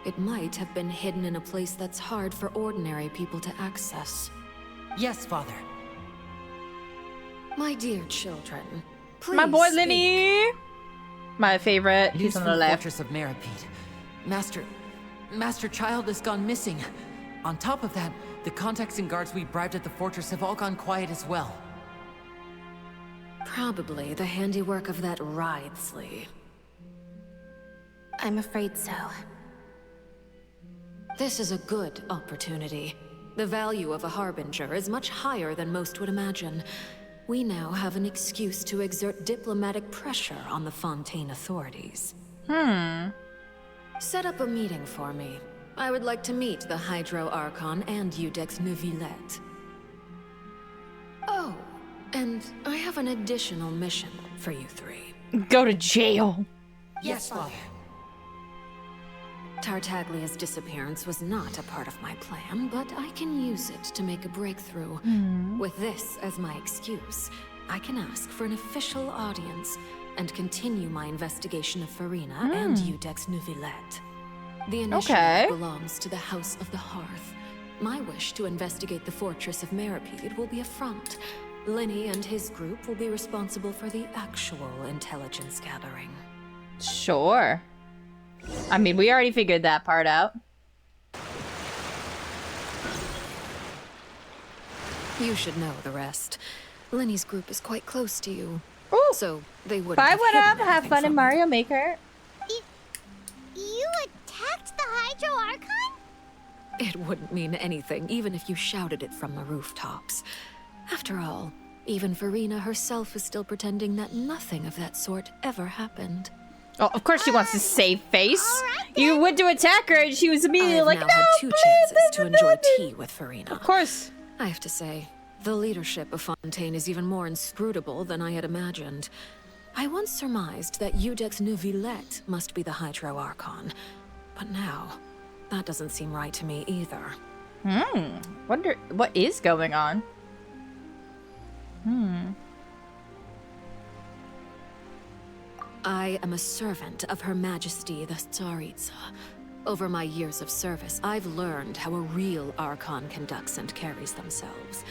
it might have been hidden in a place that's hard for ordinary people to access. Yes, Father. My dear children, please My boy speak. Linny. My favorite. News He's on from the the left. Fortress of Meripede. Master Child has gone missing. On top of that, the contacts and guards we bribed at the fortress have all gone quiet as well. Probably the handiwork of that Wriothesley. I'm afraid so. This is a good opportunity. The value of a Harbinger is much higher than most would imagine. We now have an excuse to exert diplomatic pressure on the Fontaine authorities. Set up a meeting for me. I would like to meet the Hydro Archon and Iudex Neuvillette. Oh, and I have an additional mission for you three. Go to jail. Yes, Father. Tartaglia's disappearance was not a part of my plan, but I can use it to make a breakthrough. With this as my excuse, I can ask for an official audience and continue my investigation of Farina and Iudex Neuvillette. The initiative belongs to the House of the Hearth. My wish to investigate the Fortress of Meripede will be a front. Linny and his group will be responsible for the actual intelligence gathering. Sure. I mean, we already figured that part out. You should know the rest. Linny's group is quite close to you. Ooh. So they wouldn't Bye, have what hidden up? Have anything fun in from Mario Maker. You attacked the Hydro Archon? It wouldn't mean anything, even if you shouted it from the rooftops. After all, even Farina herself is still pretending that nothing of that sort ever happened. Oh, of course she wants to save face. right You went to attack her and she was immediately I've like, now no, had two chances to enjoy tea with Farina. Of course. I have to say, the leadership of Fontaine is even more inscrutable than I had imagined. I once surmised that Iudex Neuvillette must be the Hydro Archon, but now, that doesn't seem right to me either. Wonder what is going on. I am a servant of Her Majesty the Tsaritsa. Over my years of service, I've learned how a real Archon conducts and carries themselves.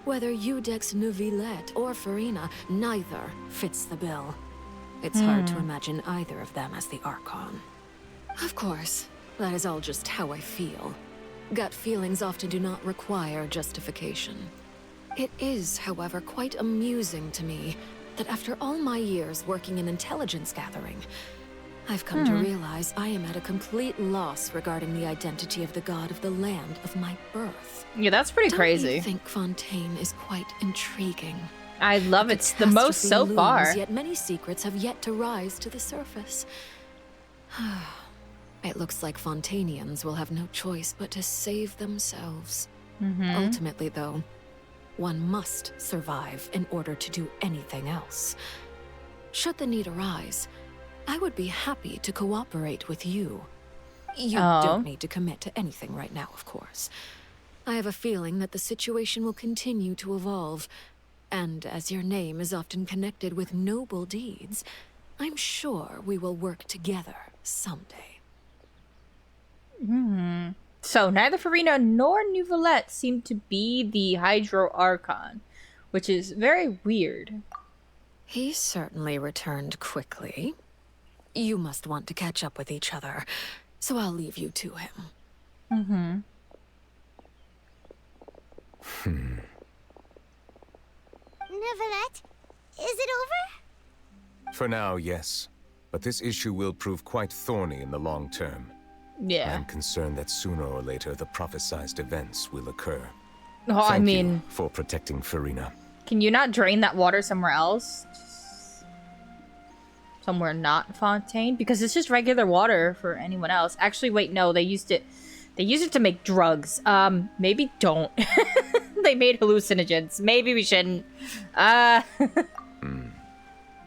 Whether Iudex Neuvillette or Farina, neither fits the bill. It's hard to imagine either of them as the Archon. Of course, that is all just how I feel. Gut feelings often do not require justification. It is, however, quite amusing to me that after all my years working in intelligence gathering, I've come to realize I am at a complete loss regarding the identity of the god of the land of my birth. Yeah, that's pretty crazy. Don't you think Fontaine is quite intriguing? I love it the most so Catastrophe far. looms, yet many secrets have yet to rise to the surface. It looks like Fontainians will have no choice but to save themselves. Ultimately, though, one must survive in order to do anything else. Should the need arise, I would be happy to cooperate with you. You don't need to commit to anything right now, of course. I have a feeling that the situation will continue to evolve, and as your name is often connected with noble deeds, I'm sure we will work together someday. So neither Farina nor Neuvillette seem to be the Hydro Archon, which is very weird. He certainly returned quickly. You must want to catch up with each other, so I'll leave you to him. Neuvillette, is it over? For now, yes. But this issue will prove quite thorny in the long term. Yeah. I'm concerned that sooner or later the prophesized events will occur. Oh, I Thank mean, you for protecting Farina. can you not drain that water somewhere else? Somewhere not Fontaine? Because it's just regular water for anyone else. Actually, wait, no, they used it to make drugs. Maybe don't. They made hallucinogens. Maybe we shouldn't. To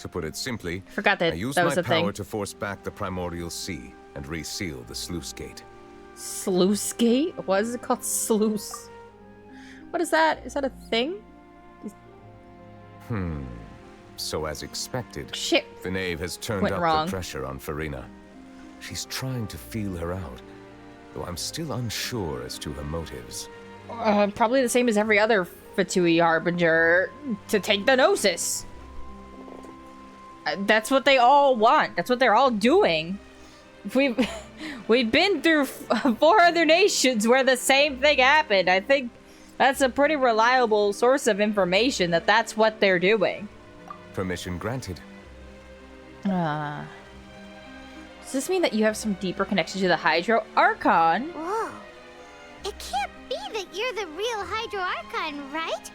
put it simply, Forgot that I used that my was a power thing. to force back the primordial sea and reseal the sluice gate. Sluice gate? What is it called? Sluice. What is that? Is that a thing? So as expected, Shit. the knave has turned Went up wrong. the pressure on Farina. She's trying to feel her out, though I'm still unsure as to her motives. Probably the same as every other Fatui Harbinger to take the Gnosis. That's what they all want. That's what they're all doing. We've been through 4 other nations where the same thing happened. I think that's a pretty reliable source of information that that's what they're doing. Permission granted. Does this mean that you have some deeper connection to the Hydro Archon? Whoa. It can't be that you're the real Hydro Archon, right?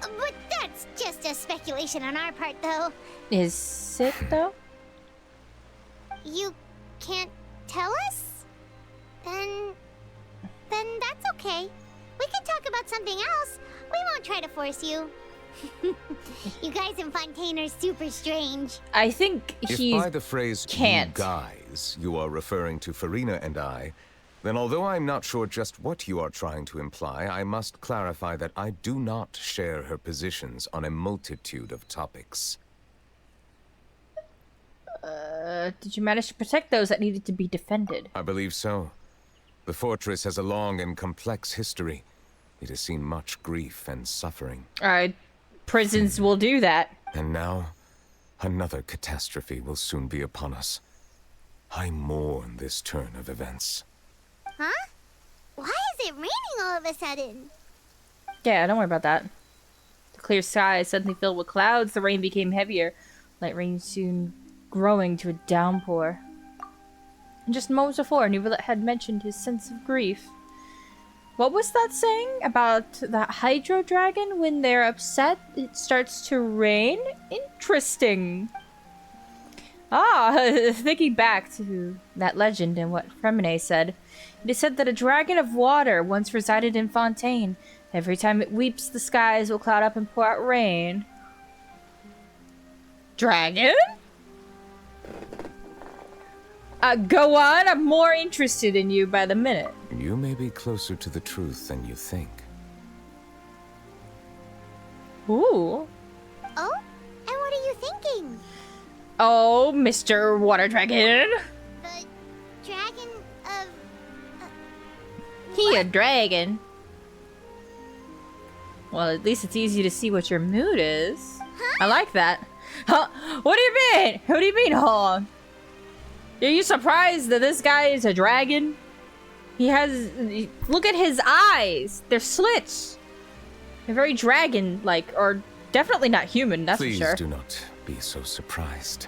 But that's just a speculation on our part, though. Is it, though? You can't tell us? Then that's okay. We can talk about something else. We won't try to force you. You guys in Fontaine are super strange. I think he If by the phrase can't. "you guys" you are referring to Farina and I, then although I'm not sure just what you are trying to imply, I must clarify that I do not share her positions on a multitude of topics. Did you manage to protect those that needed to be defended? I believe so. The fortress has a long and complex history. It has seen much grief and suffering. Prisons will do that. And now, another catastrophe will soon be upon us. I mourn this turn of events. Huh? Why is it raining all of a sudden? Yeah, don't worry about that. The clear sky suddenly filled with clouds. The rain became heavier. Light rain soon growing to a downpour. And just moments before, Nuvilet had mentioned his sense of grief. What was that saying about that Hydro Dragon? When they're upset, it starts to rain? Interesting. Thinking back to that legend and what Fremine said, it is said that a dragon of water once resided in Fontaine. Every time it weeps, the skies will cloud up and pour out rain. Dragon? Go on, I'm more interested in you by the minute. You may be closer to the truth than you think. Ooh. Oh? And what are you thinking? Oh, Mr. Water Dragon. The dragon of... He a dragon. Well, at least it's easy to see what your mood is. Huh? I like that. Huh? What do you mean? What do you mean, huh? Are you surprised that this guy is a dragon? He has... Look at his eyes. They're slits. They're very dragon-like, or definitely not human, that's Please for sure. do not be so surprised.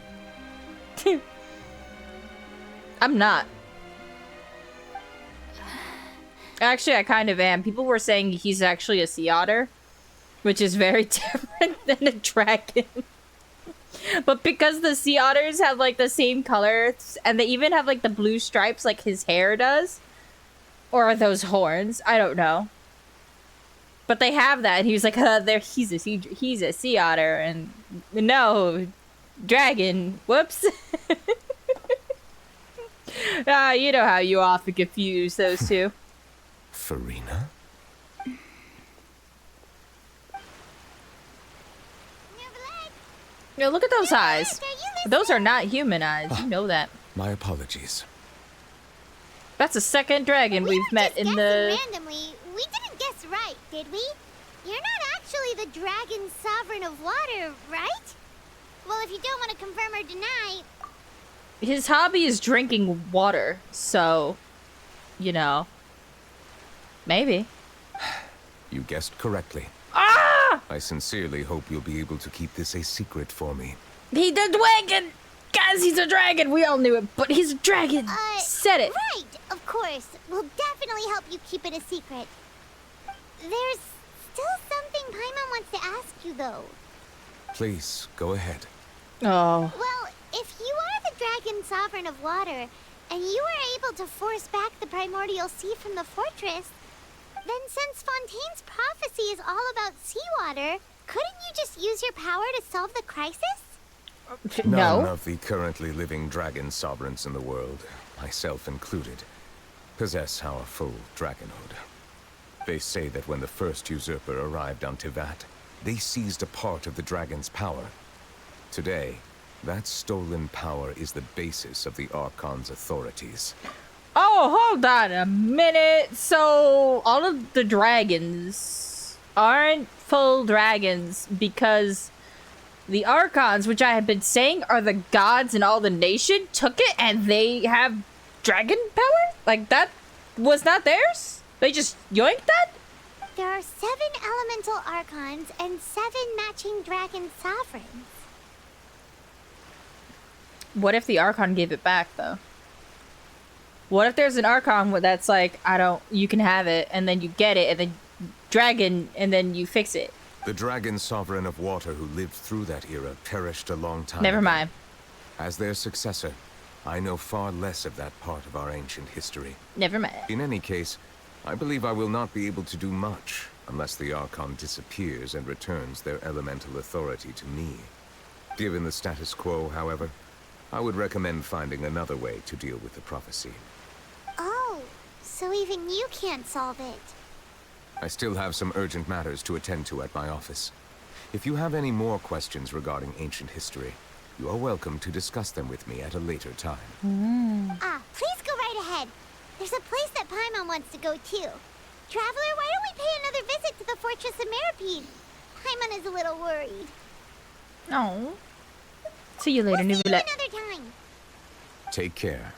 I'm not. Actually, I kind of am. People were saying he's actually a sea otter, which is very different than a dragon. But because the sea otters have like the same colors, and they even have like the blue stripes like his hair does, or are those horns? I don't know. But they have that, and he was like, he's a sea otter, and no, dragon. Whoops. You know how you often confuse those two. Farina? Yeah, look at those eyes. Those are not human eyes. You know that. My apologies. That's the second dragon we've met in the... randomly. We didn't guess right, did we? You're not actually the dragon sovereign of water, right? Well, if you don't want to confirm or deny... His hobby is drinking water, so... You know. Maybe. You guessed correctly. Ah! I sincerely hope you'll be able to keep this a secret for me. He's a dragon! Guys, he's a dragon! We all knew it, but he's a dragon! Said it! Right, of course. We'll definitely help you keep it a secret. There's still something Paimon wants to ask you, though. Please, go ahead. Oh. Well, if you are the dragon sovereign of water, and you were able to force back the primordial sea from the fortress, then since Fontaine's prophecy is all about seawater, couldn't you just use your power to solve the crisis? None of the currently living dragon sovereigns in the world, myself included, possess our full dragonhood. They say that when the first usurper arrived on Tivat, they seized a part of the dragon's power. Today, that stolen power is the basis of the Archon's authorities. Oh, hold on a minute. So, all of the dragons aren't full dragons because the Archons, which I have been saying are the gods in all the nation, took it and they have dragon power? Like, that was not theirs? They just yoinked that? There are 7 elemental archons and 7 matching dragon sovereigns. What if the Archon gave it back, though? What if there's an Archon that's like, you can have it, and then you get it, and then dragon, and then you fix it? The dragon sovereign of water who lived through that era perished a long time Never ago. mind. As their successor, I know far less of that part of our ancient history. Never mind. In any case, I believe I will not be able to do much unless the Archon disappears and returns their elemental authority to me. Given the status quo, however, I would recommend finding another way to deal with the prophecy. Oh, so even you can't solve it. I still have some urgent matters to attend to at my office. If you have any more questions regarding ancient history, you are welcome to discuss them with me at a later time. Please go right ahead. There's a place that Paimon wants to go too. Traveler, why don't we pay another visit to the Fortress of Meropide? Paimon is a little worried. No. See you later, We'll see you Neuvillette. another time. Take care.